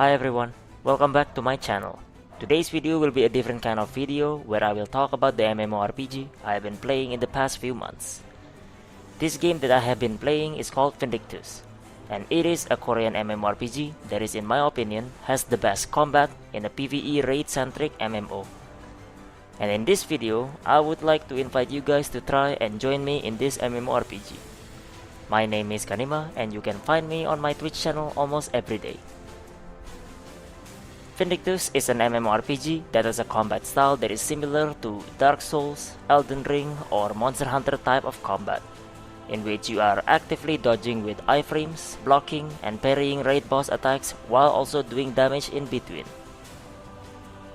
Hi everyone, welcome back to my channel. Today's video will be a different kind of video where I will talk about the MMORPG I have been playing in the past few months. This game that I have been playing is called Vindictus, and it is a Korean MMORPG that is, in my opinion, has the best combat in a PvE raid-centric MMO. And in this video, I would like to invite you guys to try and join me in this MMORPG. My name is Kanima and you can find me on my Twitch channel almost every day. Vindictus is an MMORPG that has a combat style that is similar to Dark Souls, Elden Ring, or Monster Hunter type of combat, in which you are actively dodging with iframes, blocking, and parrying raid boss attacks while also doing damage in between.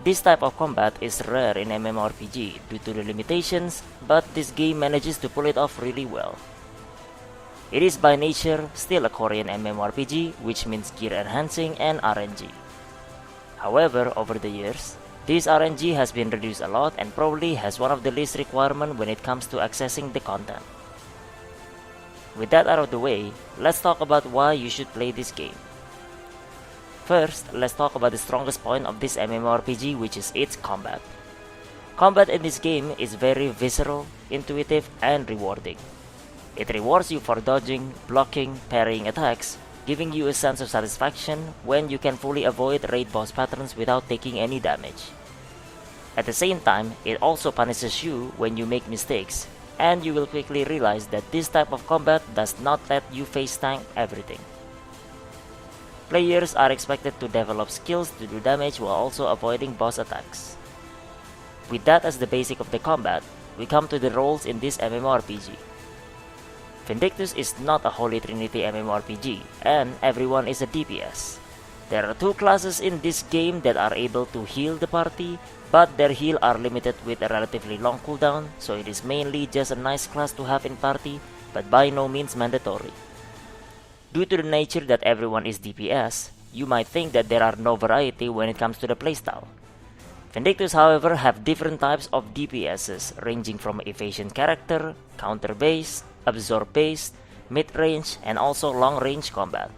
This type of combat is rare in MMORPG due to the limitations, but this game manages to pull it off really well. It is by nature still a Korean MMORPG, which means gear enhancing and RNG. However, over the years, this RNG has been reduced a lot and probably has one of the least requirements when it comes to accessing the content. With that out of the way, let's talk about why you should play this game. First, let's talk about the strongest point of this MMORPG, which is its combat. Combat in this game is very visceral, intuitive, and rewarding. It rewards you for dodging, blocking, parrying attacks, giving you a sense of satisfaction when you can fully avoid raid boss patterns without taking any damage. At the same time, it also punishes you when you make mistakes, and you will quickly realize that this type of combat does not let you face tank everything. Players are expected to develop skills to do damage while also avoiding boss attacks. With that as the basic of the combat, we come to the roles in this MMORPG. Vindictus is not a Holy Trinity MMORPG, and everyone is a DPS. There are two classes in this game that are able to heal the party, but their heal are limited with a relatively long cooldown, so it is mainly just a nice class to have in party, but by no means mandatory. Due to the nature that everyone is DPS, you might think that there are no variety when it comes to the playstyle. Vindictus, however, have different types of DPSs, ranging from evasion character, counter-based, absorb-based, mid-range, and also long-range combat.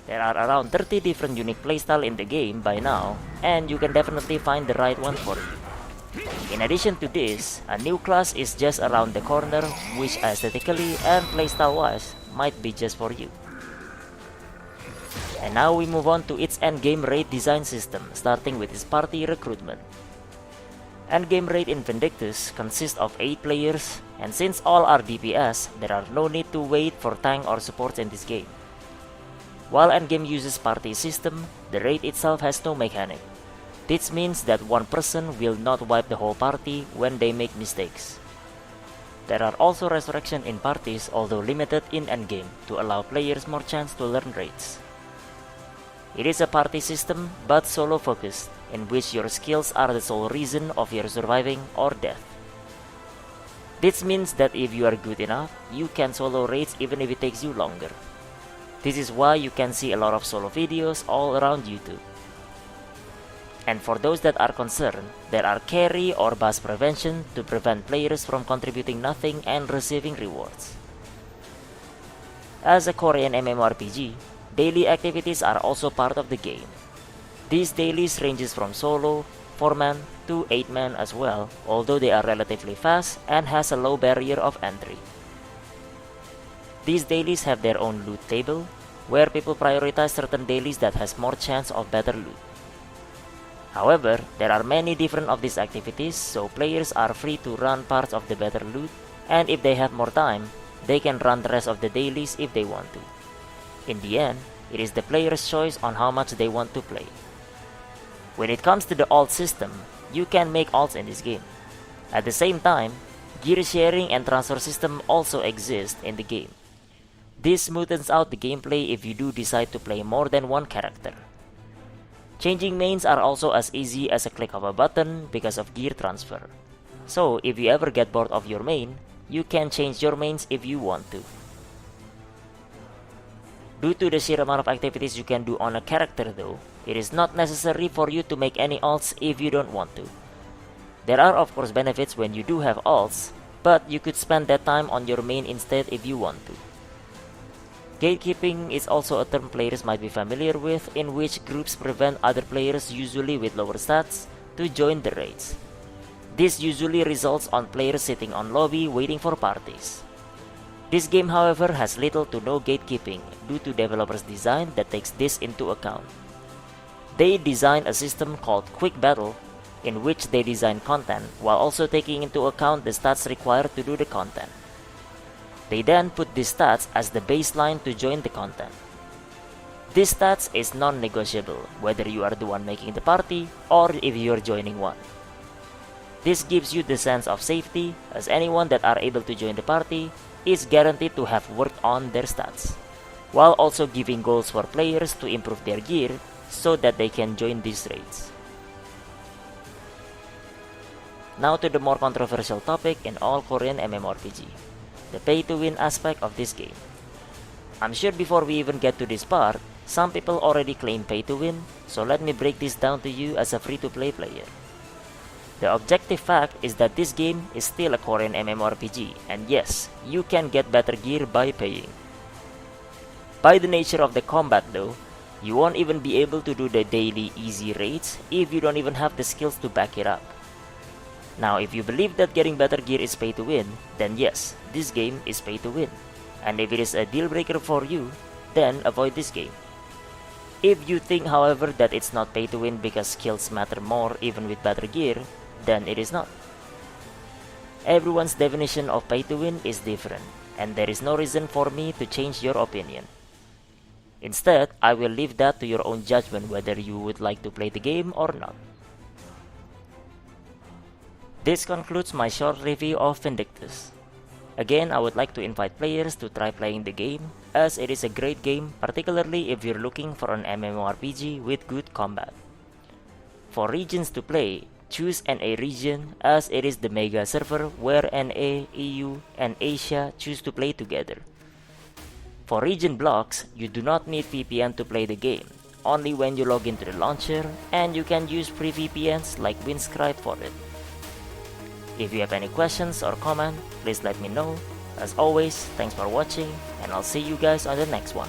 There are around 30 different unique playstyle in the game by now, and you can definitely find the right one for you. In addition to this, a new class is just around the corner, which aesthetically and playstyle wise might be just for you. And now we move on to its endgame raid design system, starting with its party recruitment. Endgame raid in Vindictus consists of 8 players, and since all are DPS, there are no need to wait for tank or supports in this game. While endgame uses party system, the raid itself has no mechanic. This means that one person will not wipe the whole party when they make mistakes. There are also resurrection in parties, although limited in endgame, to allow players more chance to learn raids. It is a party system but solo focused, in which your skills are the sole reason of your surviving or death. This means that if you are good enough, you can solo raids even if it takes you longer. This is why you can see a lot of solo videos all around YouTube. And for those that are concerned, there are carry or bust prevention to prevent players from contributing nothing and receiving rewards. As a Korean MMORPG, daily activities are also part of the game. These dailies ranges from solo, 4-man to 8-man as well, although they are relatively fast and has a low barrier of entry. These dailies have their own loot table, where people prioritize certain dailies that has more chance of better loot. However, there are many different of these activities, so players are free to run parts of the better loot, and if they have more time, they can run the rest of the dailies if they want to. In the end, it is the player's choice on how much they want to play. When it comes to the alt system, you can make alts in this game. At the same time, gear sharing and transfer system also exist in the game. This smoothens out the gameplay if you do decide to play more than one character. Changing mains are also as easy as a click of a button because of gear transfer. So if you ever get bored of your main, you can change your mains if you want to. Due to the sheer amount of activities you can do on a character though, it is not necessary for you to make any alts if you don't want to. There are of course benefits when you do have alts, but you could spend that time on your main instead if you want to. Gatekeeping is also a term players might be familiar with, in which groups prevent other players, usually with lower stats, to join the raids. This usually results on players sitting on lobby waiting for parties. This game however has little to no gatekeeping due to developers' design that takes this into account. They designed a system called Quick Battle, in which they design content while also taking into account the stats required to do the content. They then put these stats as the baseline to join the content. This stats is non-negotiable whether you are the one making the party or if you are joining one. This gives you the sense of safety, as anyone that are able to join the party is guaranteed to have worked on their stats, while also giving goals for players to improve their gear so that they can join these raids. Now to the more controversial topic in all Korean MMORPG, the pay-to-win aspect of this game. I'm sure before we even get to this part, some people already claim pay-to-win, so let me break this down to you as a free-to-play player. The objective fact is that this game is still a Korean MMORPG, and yes, you can get better gear by paying. By the nature of the combat though, you won't even be able to do the daily easy raids if you don't even have the skills to back it up. Now if you believe that getting better gear is pay to win, then yes, this game is pay to win. And if it is a deal breaker for you, then avoid this game. If you think however that it's not pay to win because skills matter more even with better gear, then it is not. Everyone's definition of pay to win is different, and there is no reason for me to change your opinion. Instead, I will leave that to your own judgment whether you would like to play the game or not. This concludes my short review of Vindictus. Again, I would like to invite players to try playing the game, as it is a great game, particularly if you're looking for an MMORPG with good combat. For regions to play, choose NA region, as it is the mega server where NA, EU, and Asia choose to play together. For region blocks, you do not need VPN to play the game, only when you log into the launcher, and you can use free VPNs like Windscribe for it. If you have any questions or comment, please let me know. As always, thanks for watching, and I'll see you guys on the next one.